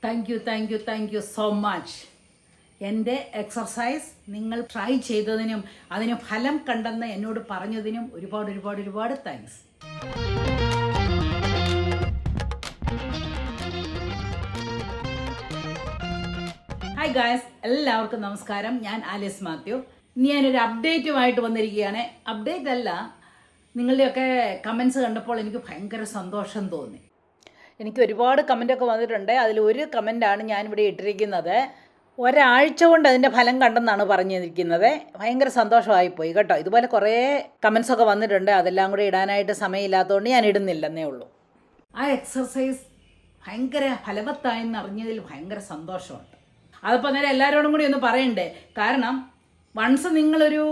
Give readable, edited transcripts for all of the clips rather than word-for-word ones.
Thank you so much. എൻ്റെ exercise നിങ്ങൾ try ചെയ്തതിനും അതിന് ഫലം കണ്ടെന്ന് എന്നോട് പറഞ്ഞതിനും ഒരുപാട് താങ്ക്സ്. ഹായ് ഗായ്സ്, എല്ലാവർക്കും നമസ്കാരം. ഞാൻ ആലിസ് മാത്യു. ഇനി ഞാനൊരു അപ്ഡേറ്റുമായിട്ട് വന്നിരിക്കുകയാണ്. അപ്ഡേറ്റ് അല്ല, നിങ്ങളുടെയൊക്കെ കമൻസ് കണ്ടപ്പോൾ എനിക്ക് ഭയങ്കര സന്തോഷം തോന്നി. എനിക്ക് ഒരുപാട് കമൻറ്റൊക്കെ വന്നിട്ടുണ്ട്. അതിലൊരു കമൻറ്റാണ് ഞാനിവിടെ ഇട്ടിരിക്കുന്നത്. ഒരാഴ്ച കൊണ്ട് അതിൻ്റെ ഫലം കണ്ടെന്നാണ് പറഞ്ഞിരിക്കുന്നത്. ഭയങ്കര സന്തോഷമായിപ്പോയി കേട്ടോ. ഇതുപോലെ കുറേ കമൻസൊക്കെ വന്നിട്ടുണ്ട്. അതെല്ലാം കൂടെ ഇടാനായിട്ട് സമയമില്ലാത്തതുകൊണ്ട് ഞാൻ ഇടുന്നില്ലെന്നേ ഉള്ളൂ. ആ എക്സർസൈസ് ഭയങ്കര ഫലവത്തായെന്ന് അറിഞ്ഞതിൽ ഭയങ്കര സന്തോഷമുണ്ട്. അതിപ്പോൾ നേരെ എല്ലാവരോടും കൂടി ഒന്ന് പറയണ്ടേ. കാരണം വൺസ് നിങ്ങളൊരു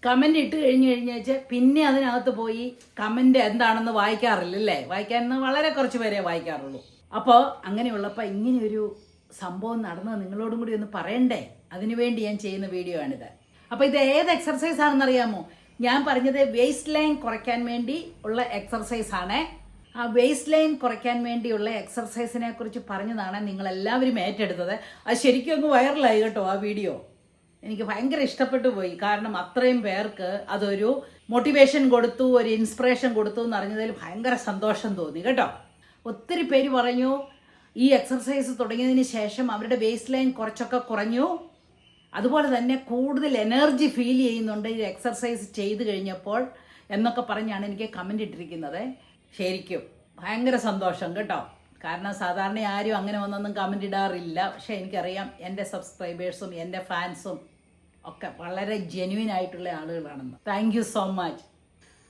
കമൻ്റ് ഇട്ട് കഴിഞ്ഞാൽ പിന്നെ അതിനകത്ത് പോയി കമൻ്റ് എന്താണെന്ന് വായിക്കാറില്ലല്ലേ. വായിക്കാൻ വളരെ കുറച്ച് പേരെ വായിക്കാറുള്ളൂ. അപ്പോൾ അങ്ങനെയുള്ളപ്പോൾ ഇങ്ങനെയൊരു സംഭവം നടന്നത് നിങ്ങളോടും കൂടി ഒന്ന് പറയണ്ടേ. അതിനുവേണ്ടി ഞാൻ ചെയ്യുന്ന വീഡിയോ ആണിത്. അപ്പോൾ ഇത് ഏത് എക്സർസൈസ് ആണെന്ന് അറിയാമോ? ഞാൻ പറഞ്ഞത് വെയ്സ്റ്റ് ലൈൻ കുറയ്ക്കാൻ വേണ്ടി ഉള്ള എക്സർസൈസ് ആണ്. ആ വെയ്സ്റ്റ് ലൈൻ കുറയ്ക്കാൻ വേണ്ടിയുള്ള എക്സർസൈസിനെ കുറിച്ച് പറഞ്ഞതാണ് നിങ്ങളെല്ലാവരും ഏറ്റെടുത്തത്. അത് ശരിക്കും ഒന്ന് വൈറലായി കേട്ടോ. ആ വീഡിയോ എനിക്ക് ഭയങ്കര ഇഷ്ടപ്പെട്ടു പോയി. കാരണം അത്രയും പേർക്ക് അതൊരു മോട്ടിവേഷൻ കൊടുത്തു, ഒരു ഇൻസ്പിറേഷൻ കൊടുത്തു എന്നറിഞ്ഞതിൽ ഭയങ്കര സന്തോഷം തോന്നി കേട്ടോ. ഒത്തിരി പേര് പറഞ്ഞു ഈ എക്സർസൈസ് തുടങ്ങിയതിന് ശേഷം അവരുടെ വെയ്സ്റ്റ് ലൈൻ കുറച്ചൊക്കെ കുറഞ്ഞു, അതുപോലെ തന്നെ കൂടുതൽ എനർജി ഫീൽ ചെയ്യുന്നുണ്ട് ഈ എക്സർസൈസ് ചെയ്ത് കഴിഞ്ഞപ്പോൾ എന്നൊക്കെ പറഞ്ഞാണ് എനിക്ക് കമൻ്റ് ഇട്ടിരിക്കുന്നത്. ശരിക്കും ഭയങ്കര സന്തോഷം കേട്ടോ. കാരണം സാധാരണ ആരും അങ്ങനെ ഒന്നൊന്നും കമൻ്റ് ഇടാറില്ല. പക്ഷേ എനിക്കറിയാം എൻ്റെ സബ്സ്ക്രൈബേഴ്സും എൻ്റെ ഫാൻസും ഒക്കെ വളരെ ജെന്യുവിൻ ആയിട്ടുള്ള ആളുകളാണെന്ന്. Thank you so much.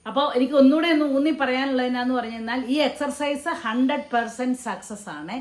അപ്പോൾ എനിക്ക് ഒന്നുകൂടെ ഒന്ന് ഊന്നി പറയാനുള്ളത് എന്നാന്ന് പറഞ്ഞു കഴിഞ്ഞാൽ ഈ എക്സർസൈസ് 100% സക്സസ് ആണ്.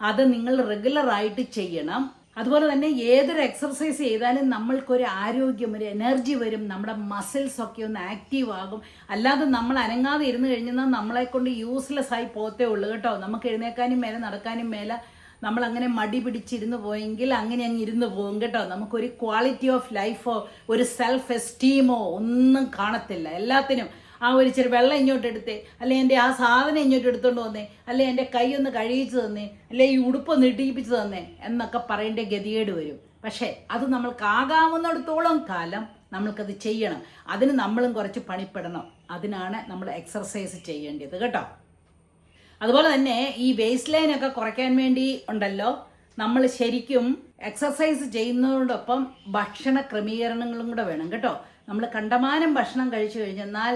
അത് നിങ്ങൾ റെഗുലറായിട്ട് ചെയ്യണം. അതുപോലെ തന്നെ ഏതൊരു എക്സർസൈസ് ചെയ്താലും നമ്മൾക്കൊരു ആരോഗ്യം, ഒരു എനർജി വരും. നമ്മുടെ മസിൽസ് ഒക്കെ ഒന്ന് ആക്റ്റീവ് ആകും. അല്ലാതെ നമ്മൾ അനങ്ങാതെ ഇരുന്ന് കഴിഞ്ഞാൽ നമ്മളെ കൊണ്ട് യൂസ്ലെസ് ആയി പോത്തേ ഉള്ളൂ കേട്ടോ. നമുക്ക് എഴുന്നേക്കാനും മേലെ നടക്കാനും മേലെ നമ്മളങ്ങനെ മടി പിടിച്ചിരുന്ന് പോയെങ്കിൽ അങ്ങനെ അങ്ങ് ഇരുന്ന് പോകും കേട്ടോ. നമുക്കൊരു ക്വാളിറ്റി ഓഫ് ലൈഫോ ഒരു സെൽഫ് എസ്റ്റീമോ ഒന്നും കാണത്തില്ല. എല്ലാത്തിനും ആ ഒരു ഇച്ചിരി വെള്ളം ഇങ്ങോട്ട് എടുത്തേ, അല്ലെ എൻ്റെ ആ സാധനം ഇങ്ങോട്ട് എടുത്തോണ്ട് വന്നേ, അല്ലെ എൻ്റെ കൈ ഒന്ന് കഴിയിച്ച് തന്നേ, അല്ലെ ഈ ഉടുപ്പൊന്ന് ഇടിയിപ്പിച്ച് തന്നേ എന്നൊക്കെ പറയേണ്ട ഗതികേട് വരും. പക്ഷേ അത് നമ്മൾക്കാകാവുന്നിടത്തോളം കാലം നമ്മൾക്കത് ചെയ്യണം. അതിന് നമ്മളും കുറച്ച് പണിപ്പെടണം. അതിനാണ് നമ്മൾ എക്സർസൈസ് ചെയ്യേണ്ടത് കേട്ടോ. അതുപോലെ തന്നെ ഈ വെയ്സ്റ്റ് ലൈനൊക്കെ കുറയ്ക്കാൻ വേണ്ടി ഉണ്ടല്ലോ, നമ്മൾ ശരിക്കും എക്സർസൈസ് ചെയ്യുന്നതോടൊപ്പം ഭക്ഷണ ക്രമീകരണങ്ങളും കൂടെ വേണം കേട്ടോ. നമ്മൾ കണ്ടമാനം ഭക്ഷണം കഴിച്ചു കഴിഞ്ഞാൽ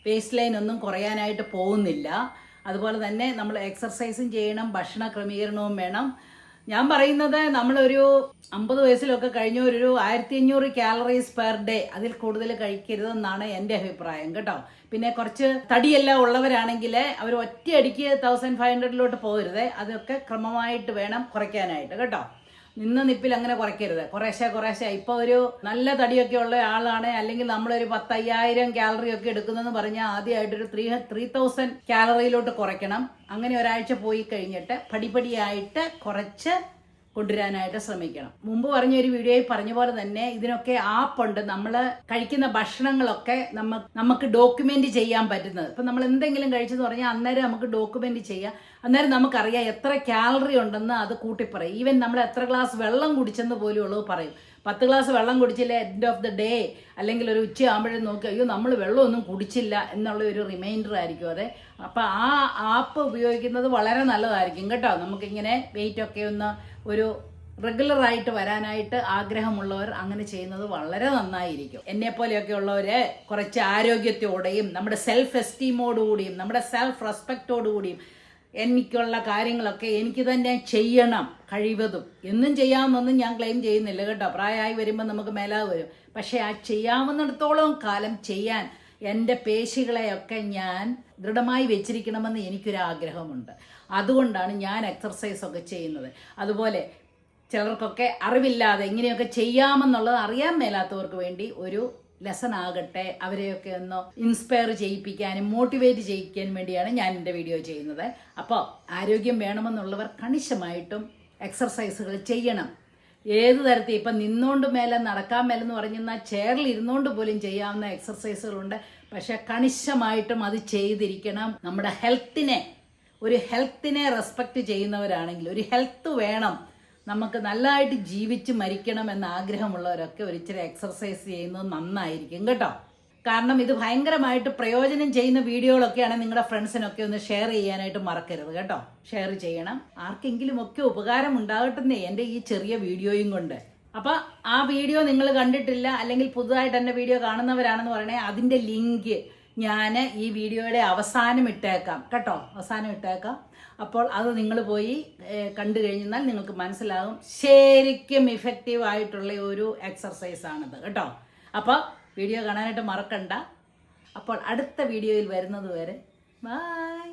വെയ്സ്റ്റ് ലൈൻ ഒന്നും കുറയാനായിട്ട് പോകുന്നില്ല. അതുപോലെ തന്നെ നമ്മൾ എക്സർസൈസും ചെയ്യണം, ഭക്ഷണ ക്രമീകരണവും വേണം. ഞാൻ പറയുന്നത് നമ്മളൊരു 50 വയസ്സിലൊക്കെ കഴിഞ്ഞ ഒരു 1500 കാലറീസ് പെർ ഡേ, അതിൽ കൂടുതൽ കഴിക്കരുതെന്നാണ് എൻ്റെ അഭിപ്രായം കേട്ടോ. പിന്നെ കുറച്ച് തടിയെല്ലാം ഉള്ളവരാണെങ്കിൽ അവർ ഒറ്റയടിക്ക് 1500 പോകരുത്. അതൊക്കെ ക്രമമായിട്ട് വേണം കുറയ്ക്കാനായിട്ട് കേട്ടോ. നിപ്പിൽ അങ്ങനെ കുറയ്ക്കരുത്. കുറേശ്ശെ ഇപ്പോൾ ഒരു നല്ല തടിയൊക്കെ ഉള്ള ആളാണ്, അല്ലെങ്കിൽ നമ്മളൊരു 10,000 കാലറി ഒക്കെ എടുക്കുന്നതെന്ന് പറഞ്ഞാൽ ആദ്യമായിട്ടൊരു 3000 കാലറിയിലോട്ട് കുറയ്ക്കണം. അങ്ങനെ ഒരാഴ്ച പോയി കഴിഞ്ഞിട്ട് പടിപടിയായിട്ട് കുറച്ച് കൊണ്ടുവരാനായിട്ട് ശ്രമിക്കണം. മുമ്പ് പറഞ്ഞൊരു വീഡിയോയിൽ പറഞ്ഞ പോലെ തന്നെ ഇതിനൊക്കെ ആപ്പുണ്ട്. നമ്മൾ കഴിക്കുന്ന ഭക്ഷണങ്ങളൊക്കെ നമുക്ക് ഡോക്യുമെന്റ് ചെയ്യാൻ പറ്റുന്നത്. ഇപ്പം നമ്മൾ എന്തെങ്കിലും കഴിച്ചെന്ന് പറഞ്ഞാൽ അന്നേരം നമുക്ക് ഡോക്യുമെന്റ് ചെയ്യാം. അന്നേരം നമുക്കറിയാം എത്ര കാലറി ഉണ്ടെന്ന് അത് കൂട്ടിപ്പറയും. ഈവൻ നമ്മൾ എത്ര ഗ്ലാസ് വെള്ളം കുടിച്ചെന്ന് പോലും ഉള്ളത് പറയും. 10 ഗ്ലാസ് വെള്ളം കുടിച്ചില്ല എൻഡ് ഓഫ് ദ ഡേ, അല്ലെങ്കിൽ ഒരു ഉച്ച ആകുമ്പോഴും നോക്കി അയ്യോ നമ്മൾ വെള്ളമൊന്നും കുടിച്ചില്ല എന്നുള്ള ഒരു റിമൈൻഡർ ആയിരിക്കും അത്. അപ്പം ആ ആപ്പ് ഉപയോഗിക്കുന്നത് വളരെ നല്ലതായിരിക്കും കേട്ടോ. നമുക്കിങ്ങനെ വെയിറ്റ് ഒക്കെ ഒന്ന് ഒരു റെഗുലറായിട്ട് വരാനായിട്ട് ആഗ്രഹമുള്ളവർ അങ്ങനെ ചെയ്യുന്നത് വളരെ നന്നായിരിക്കും. എന്നെപ്പോലെയൊക്കെ ഉള്ളവര് കുറച്ച് ആരോഗ്യത്തോടെയും നമ്മുടെ സെൽഫ് എസ്റ്റീമോടുകൂടിയും നമ്മുടെ സെൽഫ് റെസ്പെക്റ്റോടുകൂടിയും എനിക്കുള്ള കാര്യങ്ങളൊക്കെ എനിക്ക് തന്നെ ചെയ്യണം കഴിവതും. എന്നും ചെയ്യാമെന്നൊന്നും ഞാൻ ക്ലെയിം ചെയ്യുന്നില്ല കേട്ടോ. പ്രായമായി വരുമ്പോൾ നമുക്ക് മേലാതെ വരും. പക്ഷേ ആ ചെയ്യാവുന്നിടത്തോളം കാലം ചെയ്യാൻ എൻ്റെ പേശികളെയൊക്കെ ഞാൻ ദൃഢമായി വെച്ചിരിക്കണമെന്ന് എനിക്കൊരാഗ്രഹമുണ്ട്. അതുകൊണ്ടാണ് ഞാൻ എക്സർസൈസൊക്കെ ചെയ്യുന്നത്. അതുപോലെ ചിലർക്കൊക്കെ അറിവില്ലാതെ ഇങ്ങനെയൊക്കെ ചെയ്യാമെന്നുള്ളത് അറിയാൻ മേലാത്തവർക്ക് വേണ്ടി ഒരു ലെസൺ ആകട്ടെ, അവരെയൊക്കെ ഒന്ന് ഇൻസ്പയർ ചെയ്യിപ്പിക്കാനും മോട്ടിവേറ്റ് ചെയ്യിക്കാനും വേണ്ടിയാണ് ഞാൻ എൻ്റെ വീഡിയോ ചെയ്യുന്നത്. അപ്പോൾ ആരോഗ്യം വേണമെന്നുള്ളവർ കണിശമായിട്ടും എക്സർസൈസുകൾ ചെയ്യണം. ഏത് തരത്തിൽ ഇപ്പം നിന്നുകൊണ്ട് മേലെ നടക്കാൻ മേലെന്ന് പറഞ്ഞാൽ ചെയറിൽ ഇരുന്നുകൊണ്ട് പോലും ചെയ്യാവുന്ന എക്സർസൈസുകളുണ്ട്. പക്ഷെ കണിശമായിട്ടും അത് ചെയ്തിരിക്കണം. നമ്മുടെ ഹെൽത്തിനെ ഒരു ഹെൽത്തിനെ റെസ്പെക്റ്റ് ചെയ്യുന്നവരാണെങ്കിൽ, ഒരു ഹെൽത്ത് വേണം, നമുക്ക് നല്ലതായിട്ട് ജീവിച്ച് മരിക്കണം എന്ന ആഗ്രഹമുള്ളവരൊക്കെ ഒരിച്ചിരി എക്സർസൈസ് ചെയ്യുന്നത് നന്നായിരിക്കും കേട്ടോ. കാരണം ഇത് ഭയങ്കരമായിട്ട് പ്രയോജനം ചെയ്യുന്ന വീഡിയോകളൊക്കെയാണ് നിങ്ങളുടെ ഫ്രണ്ട്സിനൊക്കെ ഒന്ന് ഷെയർ ചെയ്യാനായിട്ട് മറക്കരുത് കേട്ടോ. ഷെയർ ചെയ്യണം, ആർക്കെങ്കിലും ഒക്കെ ഉപകാരം ഉണ്ടാകട്ടെന്നേ എൻ്റെ ഈ ചെറിയ വീഡിയോയും കൊണ്ട്. അപ്പം ആ വീഡിയോ നിങ്ങൾ കണ്ടിട്ടില്ല, അല്ലെങ്കിൽ പുതുതായിട്ട് എൻ്റെ വീഡിയോ കാണുന്നവരാണെന്ന് പറയണേ, അതിൻ്റെ ലിങ്ക് ഞാൻ ഈ വീഡിയോയുടെ അവസാനം ഇട്ടേക്കാം കേട്ടോ, അവസാനം ഇട്ടേക്കാം. അപ്പോൾ അത് നിങ്ങൾ പോയി കണ്ടു കഴിഞ്ഞാൽ നിങ്ങൾക്ക് മനസ്സിലാകും ശരിക്കും ഇഫക്റ്റീവ് ആയിട്ടുള്ള ഒരു എക്സർസൈസാണിത് കേട്ടോ. അപ്പോൾ വീഡിയോ കാണാനായിട്ട് മറക്കണ്ട. അപ്പോൾ അടുത്ത വീഡിയോയിൽ വരുന്നത് വരെ ബൈ.